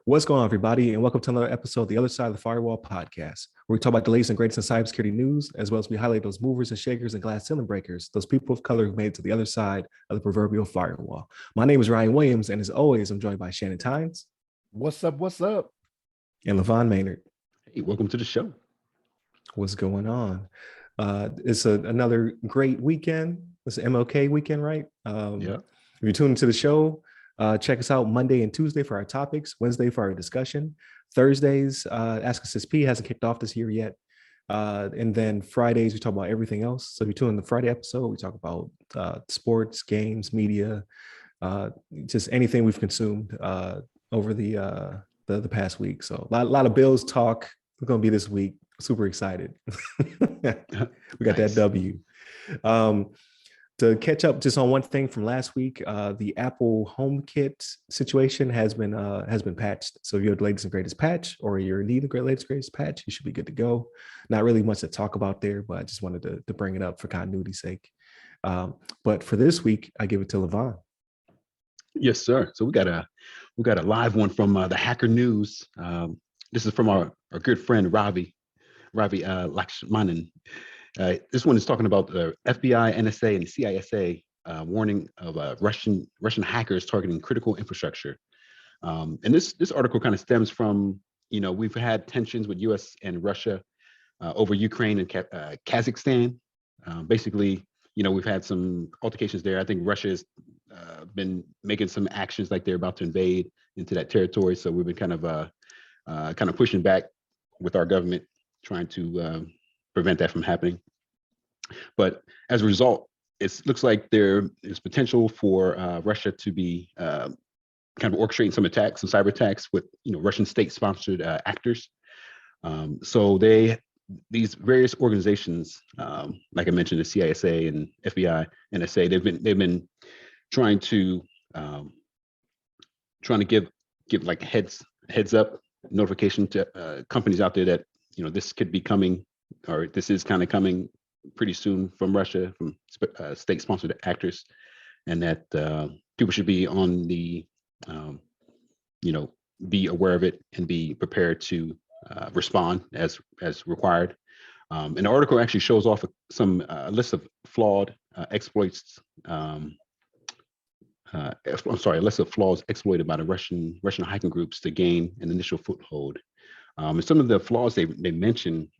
What's going on, everybody, and welcome to another episode of the Other Side of the Firewall podcast, where we talk about the latest and greatest in cybersecurity news, as well as we highlight those movers and shakers and glass ceiling breakers, those people of color who made it to the other side of the proverbial firewall. My name is Ryan Williams, and as always, I'm joined by Shannon Tynes. What's up? What's up? And LeVon Maynard. Hey, welcome to the show. What's going on? It's another great weekend. It's an MLK weekend, right? Yeah. If you're tuning to the show, check us out Monday and Tuesday for our topics, Wednesday for our discussion. Thursdays, Ask Us SP hasn't kicked off this year yet. And then Fridays, we talk about everything else. So if you tune in the Friday episode, we talk about sports, games, media, just anything we've consumed over the past week. So a lot of Bills talk. We're going to be this week. Super excited. We got that W. To catch up just on one thing from last week, the Apple HomeKit situation has been patched. So if you have the latest and greatest patch, or you're in need of the latest and greatest patch, you should be good to go. Not really much to talk about there, but I just wanted to bring it up for continuity's sake. But for this week, I give it to LeVon. Yes, sir. So we got a live one from the Hacker News. This is from our good friend Ravi Lakshmanan. This one is talking about the FBI, NSA, and the CISA warning of Russian hackers targeting critical infrastructure. And this article kind of stems from, we've had tensions with U.S. and Russia over Ukraine and Kazakhstan. Basically, we've had some altercations there. I think Russia has been making some actions like they're about to invade into that territory. So we've been kind of pushing back with our government, trying to prevent that from happening. But as a result, it looks like there is potential for Russia to be kind of orchestrating some attacks, some cyber attacks with Russian state-sponsored actors. So these various organizations, like I mentioned, the CISA and FBI, NSA, they've been trying to give like heads up notification to companies out there that this could be coming, or this is kind of coming pretty soon from Russia, from state-sponsored actors, and that people should be on the, be aware of it and be prepared to respond as required. And the article actually shows off some list of flawed exploits. A list of flaws exploited by the Russian hacking groups to gain an initial foothold. And some of the flaws they mention,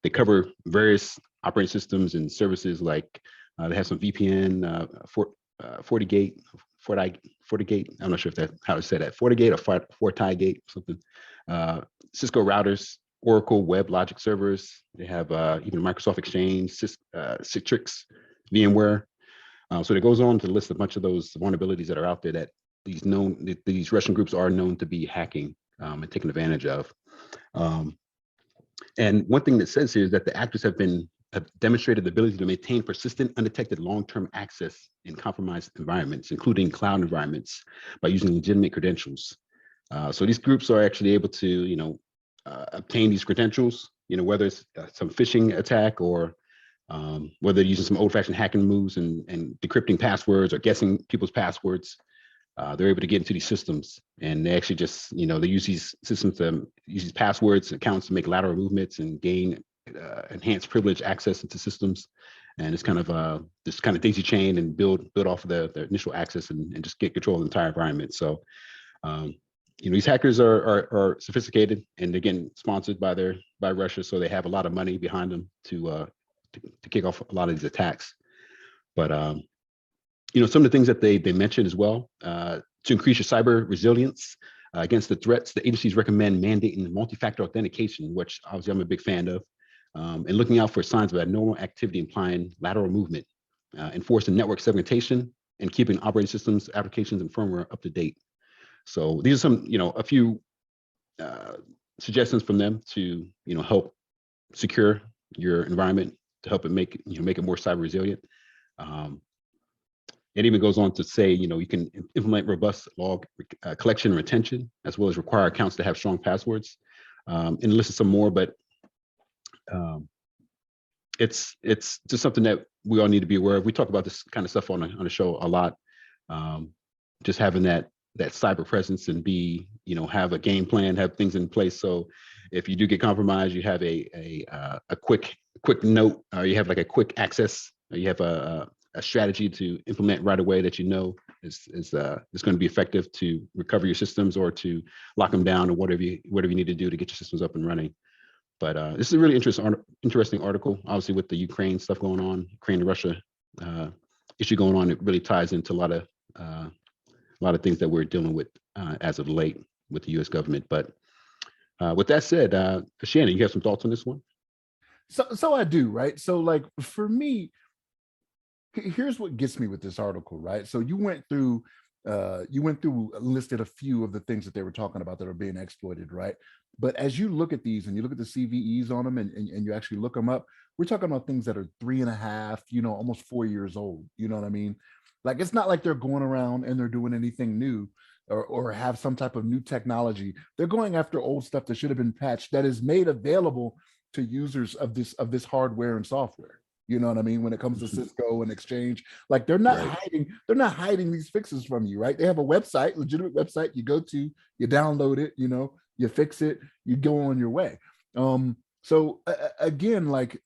they cover various operating systems and services, like they have some VPN, FortiGate. I'm not sure if that's how to say that, FortiGate or FortiGate, something. Cisco routers, Oracle WebLogic servers. They have even Microsoft Exchange, Citrix, VMware. So it goes on to list a bunch of those vulnerabilities that are out there that these Russian groups are known to be hacking and taking advantage of. And one thing that says here is that the actors have demonstrated the ability to maintain persistent, undetected long-term access in compromised environments, including cloud environments, by using legitimate credentials. So these groups are actually able to, obtain these credentials, whether it's some phishing attack or whether they're using some old-fashioned hacking moves and decrypting passwords or guessing people's passwords. They're able to get into these systems, and they actually just, they use these systems to use these passwords, accounts to make lateral movements and gain enhanced privilege access into systems. And it's kind of this kind of daisy chain and build off of the initial access and just get control of the entire environment. So, these hackers are sophisticated, and they're getting sponsored by Russia, so they have a lot of money behind them to kick off a lot of these attacks. But some of the things that they mentioned as well, to increase your cyber resilience against the threats, the agencies recommend mandating multi-factor authentication, which obviously I'm a big fan of, and looking out for signs of abnormal activity implying lateral movement, enforcing network segmentation, and keeping operating systems, applications, and firmware up to date. So these are some, a few suggestions from them to, help secure your environment, to help it make it more cyber resilient. It even goes on to say, you can implement robust log collection and retention, as well as require accounts to have strong passwords, and list some more. But it's just something that we all need to be aware of. We talk about this kind of stuff on the show a lot. Just having that cyber presence and be, have a game plan, have things in place. So if you do get compromised, you have a quick note, or you have like a quick access, or you have a strategy to implement right away that is going to be effective to recover your systems or to lock them down, or whatever you need to do to get your systems up and running. But this is a really interesting article. Obviously, with the Ukraine stuff going on, Ukraine and Russia issue going on, it really ties into a lot of things that we're dealing with as of late with the U.S. government. But with that said, Shannon, you have some thoughts on this one? So I do, right? So like for me, here's what gets me with this article, right? So you went through listed a few of the things that they were talking about that are being exploited, right? But as you look at these and you look at the CVEs on them and you actually look them up, we're talking about things that are 3.5, almost 4 years old. You know what I mean? Like, it's not like they're going around and they're doing anything new or have some type of new technology. They're going after old stuff that should have been patched, that is made available to users of this hardware and software. You know what I mean? When it comes to Cisco and Exchange, like they're not hiding these fixes from you, right? They have a website, legitimate website. You go to, you download it, you fix it, you go on your way. So again, like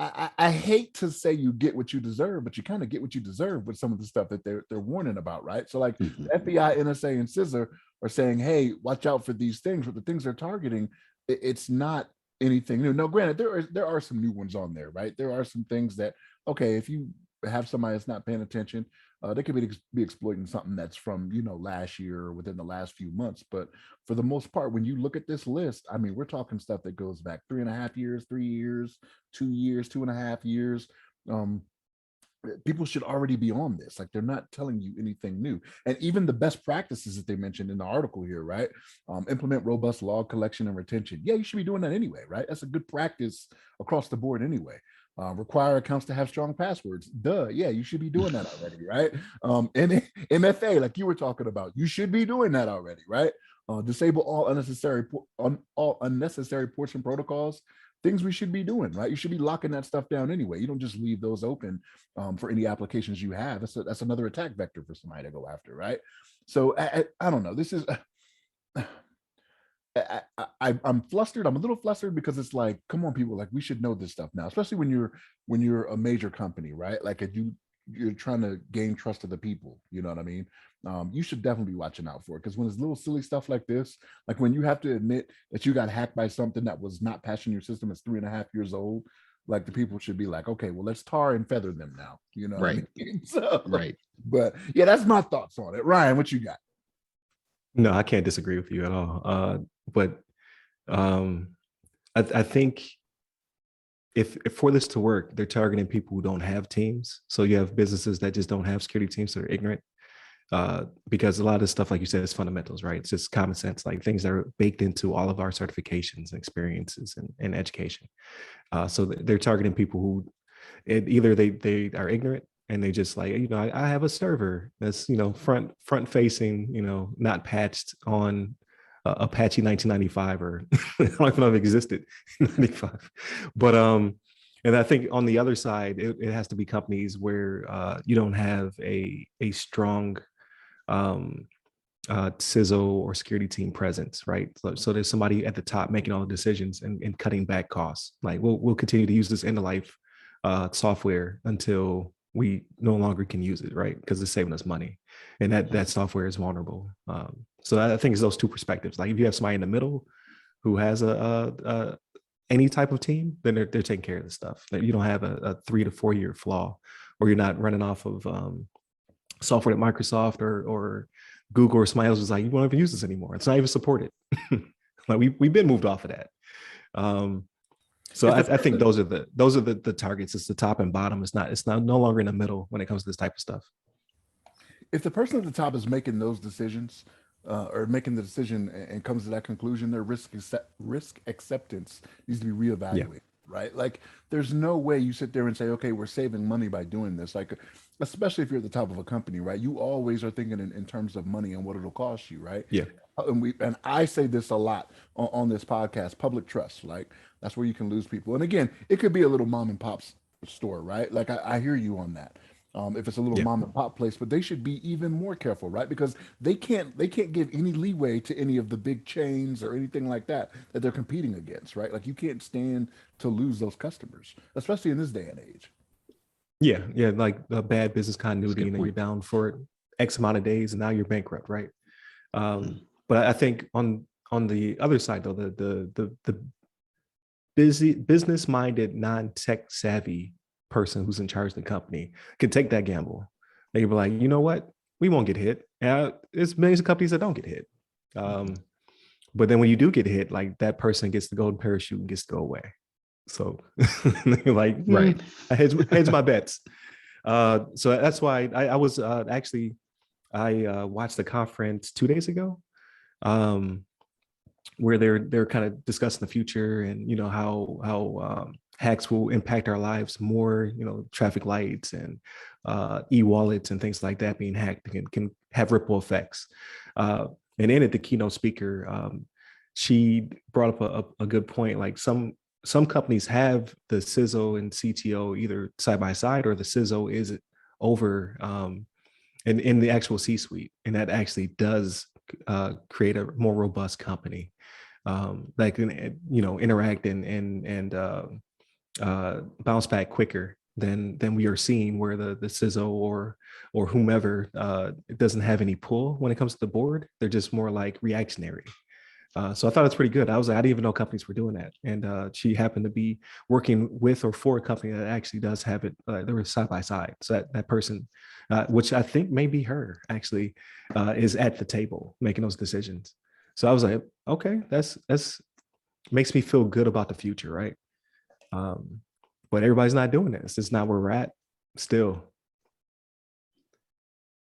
I hate to say you get what you deserve, but you kind of get what you deserve with some of the stuff that they're warning about, right? So like the FBI, NSA, and CISA are saying, hey, watch out for these things, but the things they're targeting, it's not anything new. No, granted, there are some new ones on there, right? There are some things that, okay, if you have somebody that's not paying attention, they could be exploiting something that's from last year or within the last few months. But for the most part, when you look at this list, I mean, we're talking stuff that goes back 3.5 years, 3 years, 2 years, 2.5 years. People should already be on this. Like, they're not telling you anything new. And even the best practices that they mentioned in the article here, right? Implement robust log collection and retention. Yeah, you should be doing that anyway, right? That's a good practice across the board anyway. Require accounts to have strong passwords. Duh, yeah, you should be doing that already, right? And MFA, like you were talking about, you should be doing that already, right? Disable all unnecessary ports and protocols. Things we should be doing, right? You should be locking that stuff down anyway. You don't just leave those open for any applications you have. That's another attack vector for somebody to go after, right? So I don't know. This is I'm flustered. I'm a little flustered because it's like, come on, people, like we should know this stuff now, especially when you're a major company, right? Like if you're trying to gain trust of the people, you know what I mean? You should definitely be watching out for it, because when it's little silly stuff like this, like when you have to admit that you got hacked by something that was not patching your system, it's 3.5 years old, like the people should be like, okay, well, let's tar and feather them now, you know right. what I mean? So, Right. But yeah, that's my thoughts on it. Ryan, what you got? No, I can't disagree with you at all. But I think if for this to work, they're targeting people who don't have teams. So you have businesses that just don't have security teams that are ignorant. Because a lot of stuff, like you said, is fundamentals, right? It's just common sense, like things that are baked into all of our certifications and experiences and education. So they're targeting people who either they are ignorant and they just like, I have a server that's, front facing, not patched on Apache 1995, or I don't even know if it existed in 95. But and I think on the other side, it has to be companies where you don't have a strong CISO or security team presence, right? So there's somebody at the top making all the decisions and cutting back costs. Like we'll continue to use this end of life software until we no longer can use it, right? Because it's saving us money, and that software is vulnerable. So I think it's those two perspectives. Like if you have somebody in the middle who has any type of team, then they're taking care of the stuff. That you don't have a 3 to 4 year flaw, or you're not running off of software that Microsoft or Google or somebody else was like, you won't even use this anymore. It's not even supported. Like we've been moved off of that. So I think those are the targets. It's the top and bottom. It's not no longer in the middle when it comes to this type of stuff. If the person at the top is making those decisions or making the decision and comes to that conclusion, their risk acceptance needs to be reevaluated. Yeah. Right? Like there's no way you sit there and say, okay, we're saving money by doing this. Like, especially if you're at the top of a company, right? You always are thinking in terms of money and what it'll cost you, right? Yeah. And I say this a lot on this podcast, public trust. Like that's where you can lose people. And again, it could be a little mom and pop's store, right? Like I hear you on that. If it's a little Yeah. mom and pop place, but they should be even more careful, right? Because they can't give any leeway to any of the big chains or anything like that they're competing against, right? Like you can't stand to lose those customers, especially in this day and age. Yeah, yeah, like bad business That's a continuity, good and then you're point. down for X amount of days, and now you're bankrupt, right? Mhm. But I think on the other side, though, the busy business minded, non tech savvy person who's in charge of the company can take that gamble. They can be like, you know what, we won't get hit. There's millions of companies that don't get hit. But then when you do get hit, like that person gets the golden parachute and gets to go away. So you're like, Right. I hedge my bets. So that's why I was actually I watched the conference 2 days ago, um, where they're kind of discussing the future and how hacks will impact our lives more. Traffic lights and e-wallets and things like that being hacked can have ripple effects. And in it, the keynote speaker, she brought up a good point. Like some companies have the CISO and CTO either side by side, or the CISO is over in the actual C-suite, and that actually does create a more robust company that can interact and bounce back quicker than we are seeing, where the CISO or whomever doesn't have any pull when it comes to the board. They're just more like reactionary. So I thought it's pretty good. I was like, I didn't even know companies were doing that. And she happened to be working with or for a company that actually does have it. They were side by side. So that person, which I think may be her actually, is at the table making those decisions. So I was like, okay, that's makes me feel good about the future, right? Um, but everybody's not doing this. It's not where we're at still.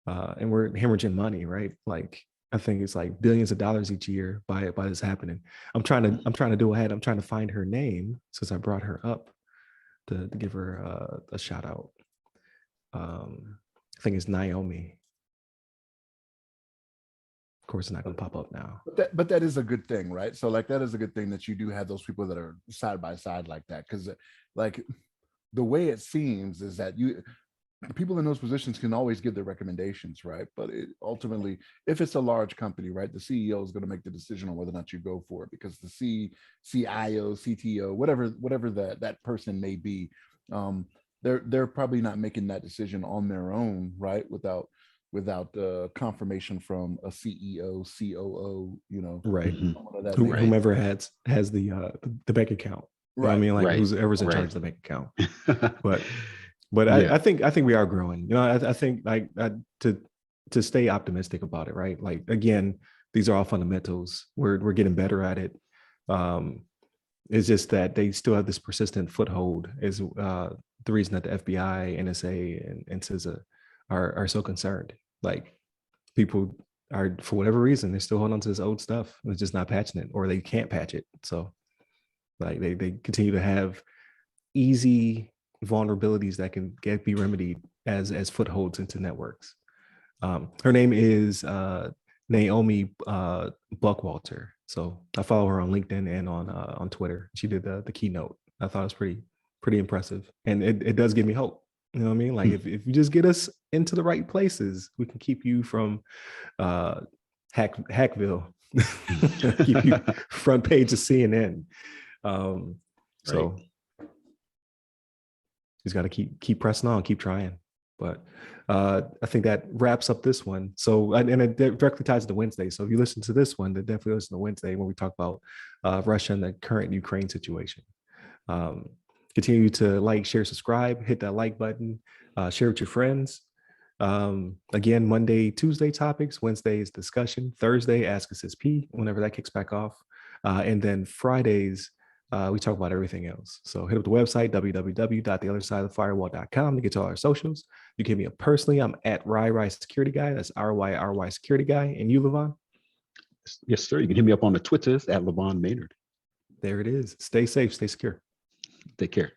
And we're hemorrhaging money, right? Like I think it's like billions of dollars each year by this happening. I'm trying to do ahead. I'm trying to find her name since I brought her up to give her a shout out. I think it's Naomi. Of course, it's not going to pop up now. But that is a good thing, right? So like that is a good thing that you do have those people that are side by side like that, because like the way it seems is that people in those positions can always give their recommendations, right? But ultimately, if it's a large company, right, the CEO is going to make the decision on whether or not you go for it, because the CIO, CTO, whatever that person may be, they're probably not making that decision on their own, right? Without confirmation from a CEO, COO, Right. someone of that nature. Right. Whomever has the bank account. You know what I Right. mean? Like Right. whoever's in charge Right. of the bank account. But Yeah. I think we are growing. I think like to stay optimistic about it, right? Like again, these are all fundamentals. We're getting better at it. It's just that they still have this persistent foothold. Is the reason that the FBI, NSA, and CISA are so concerned. Like people are, for whatever reason, they're still holding on to this old stuff. They're just not patching it, or they can't patch it. So like they continue to have easy vulnerabilities that can be remedied as footholds into networks. Her name is Naomi Buckwalter. So I follow her on LinkedIn and on Twitter. She did the keynote. I thought it was pretty impressive, and it does give me hope. You know what I mean? Like if you just get us into the right places, we can keep you from Hackville, keep you front page of CNN. So Right. he's got to keep pressing on, keep trying. But I think that wraps up this one. So and it directly ties to Wednesday. So if you listen to this one, then definitely listen to Wednesday when we talk about Russia and the current Ukraine situation. Continue to like, share, subscribe, hit that like button, share with your friends. Again, Monday, Tuesday topics, Wednesday is discussion, Thursday, Ask a CISP, whenever that kicks back off. And then Fridays, we talk about everything else. So hit up the website, www.theothersideofthefirewall.com, to get to all our socials. You can hit me up personally. I'm at RY Security Guy. That's RYRY Security Guy. And you, LeVon? Yes, sir. You can hit me up on the Twitters at LeVon Maynard. There it is. Stay safe, stay secure. Take care.